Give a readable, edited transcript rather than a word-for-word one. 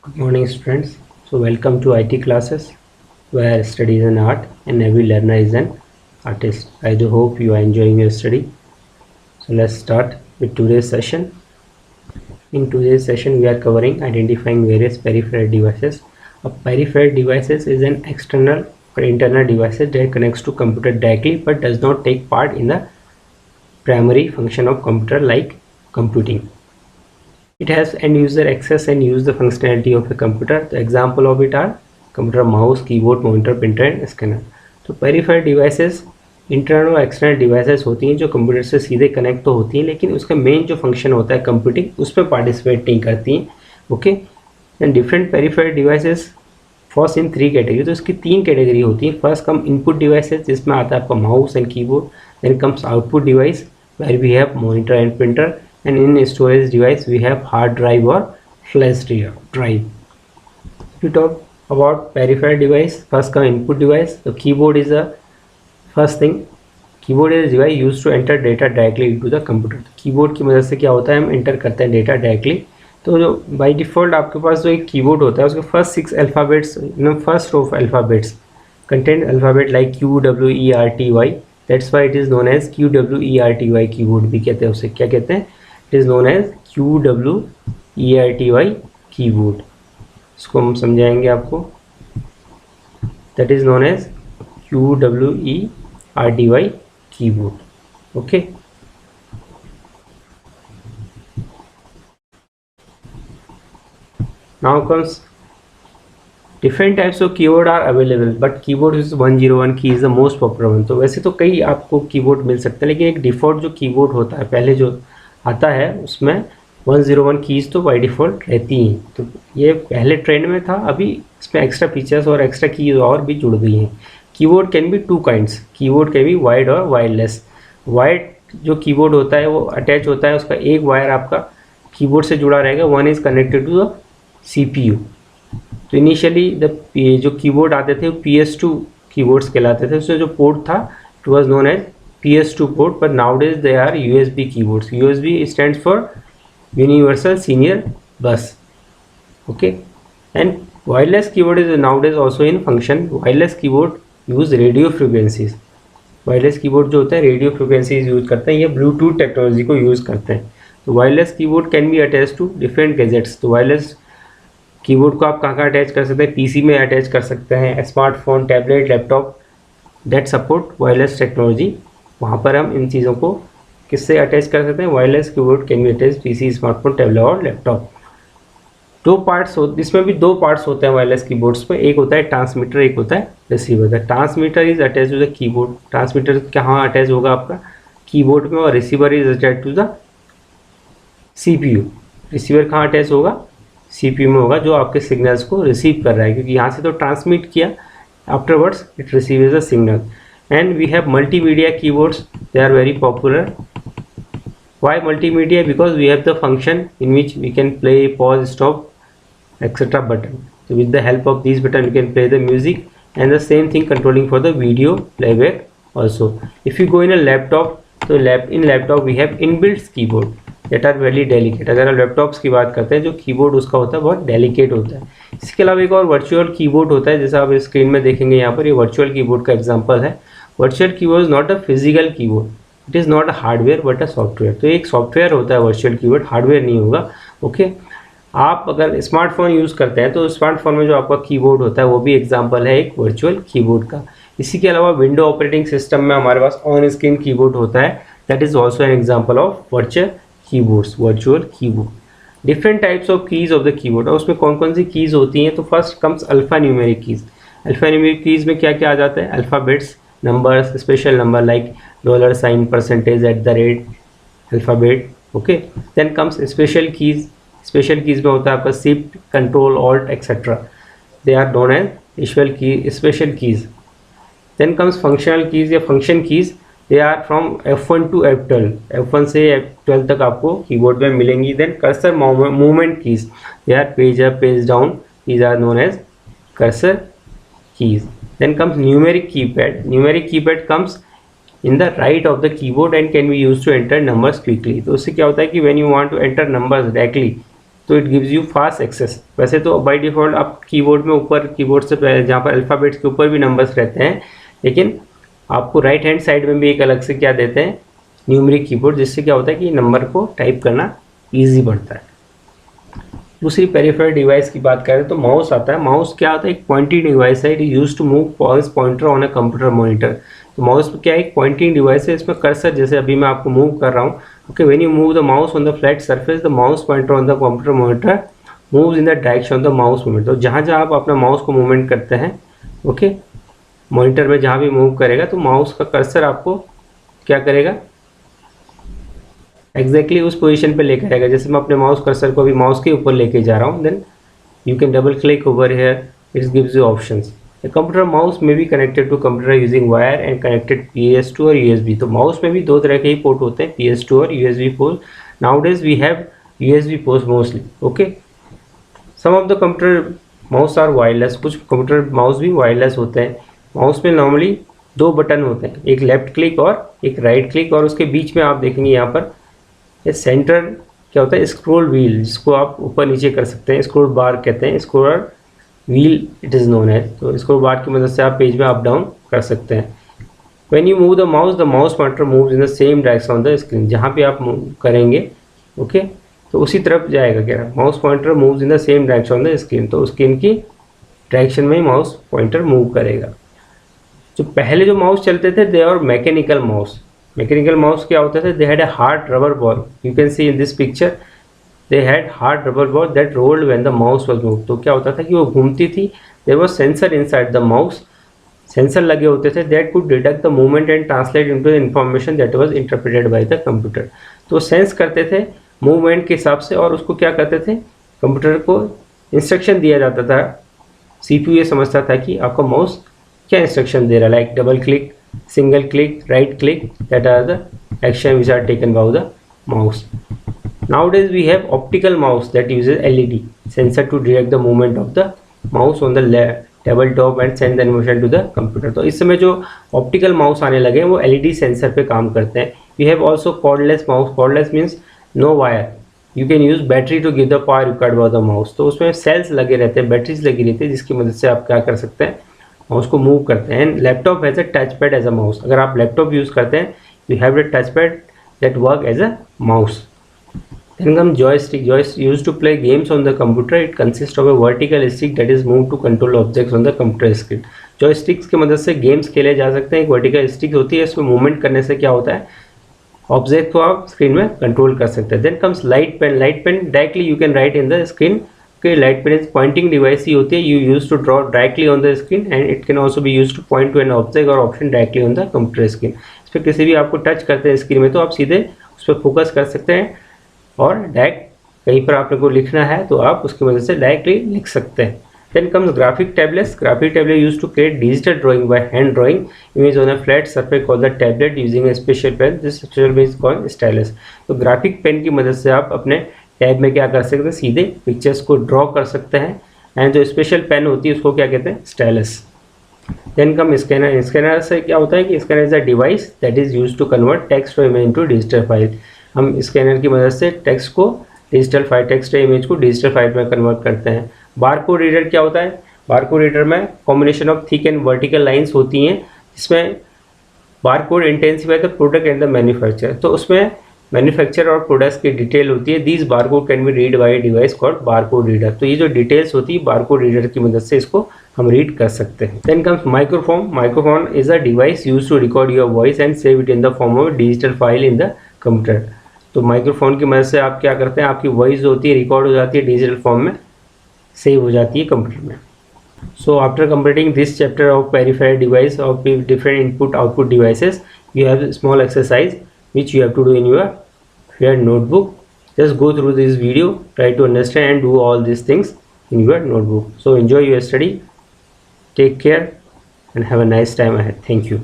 Good morning, students. So, welcome to IT classes where study is an art and every learner is an artist. I do hope you are enjoying your study. So, let's start with today's session. In today's session, we are covering identifying various peripheral devices. A peripheral devices is an external or internal device that connects to computer directly but does not take part in the primary function of computer like computing. It has end user access and use the functionality of a computer. The example of it are computer mouse, keyboard, monitor, printer and scanner. तो peripheral devices internal और external devices होती हैं जो computer से सीधे connect तो होती हैं, लेकिन उसका मेन जो फंक्शन होता है कंप्यूटिंग उस पर पार्टिसिपेट नहीं करती हैं. Okay, and different peripheral devices first in 3 category. तो इसकी 3 कैटेगरी होती है. फर्स्ट कम इनपुट डिवाइसेस जिसमें आता है आपका mouse and keyboard. Then comes output device where we have monitor and printer. And in storage device we have hard drive or flash drive. If you talk about peripheral device, first come input device. The keyboard is the first thing. Keyboard is a device used to enter data directly into the computer. Keyboard की मदद से क्या होता है, हम enter करते हैं data directly. तो जो बाय डिफ़ॉल्ट आपके पास जो एक कीबोर्ड होता है उसके first 6 alphabets, first row of alphabets content alphabet like QWERTY. That's why it is known as QWERTY. Keyboard भी कहते हैं उसे. क्या कहते हैं? It is known as QWERTY keyboard. इसको हम समझाएंगे आपको. That is known as QWERTY keyboard. Okay, now comes different types of keyboard are available but keyboard is 101 key is the most popular one. तो वैसे तो कई आपको कीबोर्ड मिल सकते हैं, लेकिन एक डिफ़ॉल्ट जो कीबोर्ड होता है पहले जो आता है उसमें 101 कीज़ तो बाय डिफ़ॉल्ट रहती हैं. तो ये पहले ट्रेंड में था, अभी इसमें एक्स्ट्रा फीचर्स और एक्स्ट्रा कीज़ और भी जुड़ गई हैं. Keyboard can B 2 kinds. Keyboard can B wired और वायरलेस. वायर्ड जो कीबोर्ड होता है वो अटैच होता है, उसका एक वायर आपका कीबोर्ड से जुड़ा रहेगा. One is connected to the CPU. तो इनिशियली जो कीबोर्ड आते थे वो PS2 कीबोर्ड्स कहलाते थे. उसमें जो पोर्ट था it was known as PS2 port, but nowadays they are USB keyboards. USB stands for Universal Serial Bus. Okay, and wireless keyboard is nowadays also in function. Wireless keyboard use radio frequencies. Wireless keyboard जो होता है radio frequencies use करते हैं, ये Bluetooth technology को use करते हैं. तो wireless keyboard can be attach to different gadgets. तो वायरलेस कीबोर्ड को आप कहाँ अटैच कर सकते हैं? PC में अटैच कर सकते हैं, smartphone, tablet, laptop that support wireless technology. वहाँ पर हम इन चीज़ों को किससे अटैच कर सकते हैं? Wireless keyboard can be attach PC, smartphone, tablet और लैपटॉप. 2 पार्ट्स इसमें भी 2 पार्ट्स होते हैं वायरलेस कीबोर्ड्स में. एक होता है ट्रांसमीटर, एक होता है receiver. The transmitter is attach to the keyboard. Transmitter कहाँ अटैच होगा आपका? कीबोर्ड में. और receiver is attach to the CPU. Receiver कहाँ अटैच होगा? CPU में होगा, जो आपके सिग्नल्स को रिसीव कर रहा है, क्योंकि यहाँ से तो ट्रांसमिट किया, afterwards it receives the signal. And we have multimedia keyboards. They are very popular. Why multimedia? Because we have the function in which we can play, pause, stop, etc. button. So with the help of these buttons, we can play the music, and the same thing controlling for the video playback also. If you go in a laptop, so in laptop we have inbuilt keyboard that are very delicate. अगर आप laptops की बात करते हैं, जो keyboard उसका होता है बहुत डेलिकेट होता है. इसके अलावा एक और वर्चुअल कीबोर्ड होता है, जैसा आप स्क्रीन में देखेंगे यहाँ पर. ये वर्चुअल कीबोर्ड का एग्जांपल है. Virtual keyboard is not a physical keyboard, it is not a hardware but a software. तो एक सॉफ्टवेयर होता है वर्चुअल कीबोर्ड, हार्डवेयर नहीं होगा. ओके, आप अगर स्मार्टफोन यूज़ करते हैं तो स्मार्टफोन में जो आपका कीबोर्ड होता है वो भी एग्जांपल है एक वर्चुअल कीबोर्ड का. इसी के अलावा विंडो ऑपरेटिंग सिस्टम में हमारे पास ऑन स्क्रीन कीबोर्ड होता है, that is also an example of virtual keyboards. Virtual keyboard different types of keys of the keyboard. और उसमें कौन कौन सी कीज़ होती हैं? तो first comes alpha numeric keys. Alpha numeric keys में क्या क्या आ जाता है? Alphabets, numbers, special number like $sign, percentage, @ alphabet. Okay, then comes special keys. Special keys में होता है आपका shift, control, alt, etc. They are known as special keys. Then comes functional keys या function keys. They are from F1 to F12. F1 से F12 तक आपको keyboard में मिलेंगी. Then cursor movement keys. They are page up, page down. These are known as cursor keys. Then comes numeric keypad. Numeric keypad comes in the right of the keyboard and can be used to enter numbers quickly. तो उससे क्या होता है कि when you want to enter numbers directly तो it gives you fast access. वैसे तो by default आप कीबोर्ड में ऊपर, कीबोर्ड से जहाँ पर अल्फ़ाबेट्स के ऊपर भी नंबर्स रहते हैं, लेकिन आपको राइट हैंड साइड में भी एक अलग से क्या देते हैं, न्यूमेरिक कीबोर्ड, जिससे क्या होता है कि नंबर को टाइप करना ईजी बढ़ता है। दूसरी पेरिफेरल डिवाइस की बात करें तो माउस आता है। माउस क्या होता है, एक पॉइंटिंग डिवाइस है। It is used to move points pointer on a computer monitor. तो माउस क्या है, एक पॉइंटिंग डिवाइस है। इसमें कर्सर, जैसे अभी मैं आपको मूव कर रहा हूँ, okay, when you move the mouse on the flat surface, the mouse pointer on the computer monitor moves in the direction of the mouse movement. तो जहाँ जहाँ आप अपना माउस को मूवमेंट करते हैं, ओके, मॉनिटर में जहाँ भी मूव करेगा तो माउस का कर्सर आपको क्या करेगा, एग्जैक्टली उस पोजीशन पे लेकर आएगा। जैसे मैं अपने माउस कर्सर को अभी माउस के ऊपर लेके जा रहा हूँ, then you can double click over here, it gives you options. A computer mouse may be connected to computer using wire and connected PS2 और USB। तो माउस में भी दो तरह के ही पोर्ट होते हैं, PS2 और USB port. Nowadays we have USB port mostly, okay। Some of the computer mouse are wireless। कुछ कंप्यूटर माउस भी वायरलेस होते हैं। माउस में नॉर्मली दो बटन होते हैं, एक लेफ्ट क्लिक और एक राइट क्लिक, और उसके बीच में आप देखेंगे यहाँ पर ये सेंटर क्या होता है, स्क्रॉल व्हील, जिसको आप ऊपर नीचे कर सकते हैं, स्क्रॉल बार कहते हैं, scroll wheel it is known है। तो स्क्रॉल बार की मदद से आप पेज में अप डाउन कर सकते हैं। When you move the mouse pointer moves in the same direction on the screen. जहाँ पे आप मूव करेंगे, ओके, तो उसी तरफ जाएगा। क्या mouse pointer moves in the same direction on the screen, तो स्क्रीन की डायरेक्शन में ही माउस पॉइंटर मूव करेगा। जो पहले जो माउस चलते थे, they are mechanical mouse. Mechanical mouse क्या होता था, they had a hard rubber ball. You can see in this picture, they had hard rubber ball that rolled when the mouse was move. तो क्या होता था कि वो घूमती थी, there was sensor inside the mouse, sensor लगे होते थे that could detect the movement and translate into the information that was interpreted by the computer. तो सेंस करते थे मूवमेंट के हिसाब से, और उसको क्या करते थे, कंप्यूटर को इंस्ट्रक्शन दिया जाता था। CPU ये समझता था कि आपका माउस क्या इंस्ट्रक्शन दे रहा है, like double click, single click, right click, that are the action which are taken by the mouse. Nowadays we have optical mouse that uses LED sensor to detect the movement of the mouse on the tabletop and send the animation to the computer। तो इस समय जो optical mouse आने लगे हैं वो LED sensor पे काम करते हैं। We have also cordless mouse। cordless means no wire, you can use battery to give the power required by the mouse। तो उसमें सेल्स लगे रहते हैं, बैटरीज लगी रहती है, जिसकी मदद से आप क्या कर सकते हैं, माउस को मूव करते हैं। And laptop has a touch pad as a mouse. अगर आप लैपटॉप यूज़ करते हैं, you have a touch pad that work as a mouse. Then come joystick. Joystick used to play games on the computer. It consist of a vertical stick that is move to control objects on the computer screen. Joysticks की मदद से games खेले जा सकते हैं। एक vertical stick होती है, इसमें मूवमेंट करने से क्या होता है, ऑब्जेक्ट को आप स्क्रीन में कंट्रोल कर सकते हैं। Then comes light pen. Light pen directly you can write in the screen. Light pen is pointing device ही होती है, you use to draw directly on the screen and it can also be use to point to an object और option directly on the computer screen. इस पर किसी भी आपको touch करते हैं स्क्रीन में, तो आप सीधे उस पर फोकस कर सकते हैं, और डायरेक्ट कहीं पर आपने को लिखना है तो आप उसकी वजह से डायरेक्टली लिख सकते हैं। Then comes graphic tablets. Graphic tablet use to create digital drawing by hand drawing image on a flat surface called the tablet using a special pen. This special pen is called stylus. तो graphic pen की मदद से आप अपने tab में क्या कर सकते हैं, सीधे पिक्चर्स को ड्रॉ कर सकते हैं। एंड जो स्पेशल पेन होती है उसको क्या कहते हैं, stylus. Then come scanner. Scanner से क्या होता है कि scanner is a device that is use to convert text और इमेज इनटू डिजिटल फाइल। हम स्कैनर की मदद से टेक्स्ट को डिजिटल फाइल, टेक्स्ट या इमेज को डिजिटल फाइल में कन्वर्ट करते हैं। बारकोड रीडर क्या होता है, बारकोड रीडर में combination of thick and vertical lines होती हैं, जिसमें barcode intensify the product and the manufacture. तो उसमें मैन्युफैक्चर और प्रोडक्ट्स की डिटेल होती है। These barcode can be read by device called barcode reader. तो ये जो डिटेल्स होती है बारकोड रीडर की मदद से इसको हम रीड कर सकते हैं। Then comes microphone. Microphone is a device use to record your voice and save it in the form of digital file in the computer. तो माइक्रोफोन की मदद से आप क्या करते हैं, आपकी वॉइस जो होती है रिकॉर्ड हो जाती है, डिजिटल फॉर्म में सेव हो जाती है कंप्यूटर में। So after completing this chapter of peripheral device of different input output devices, you have a small exercise which you have to do in your shared notebook. Just go through this video, try to understand and do all these things in your notebook. So enjoy your study, take care and have a nice time ahead. Thank you.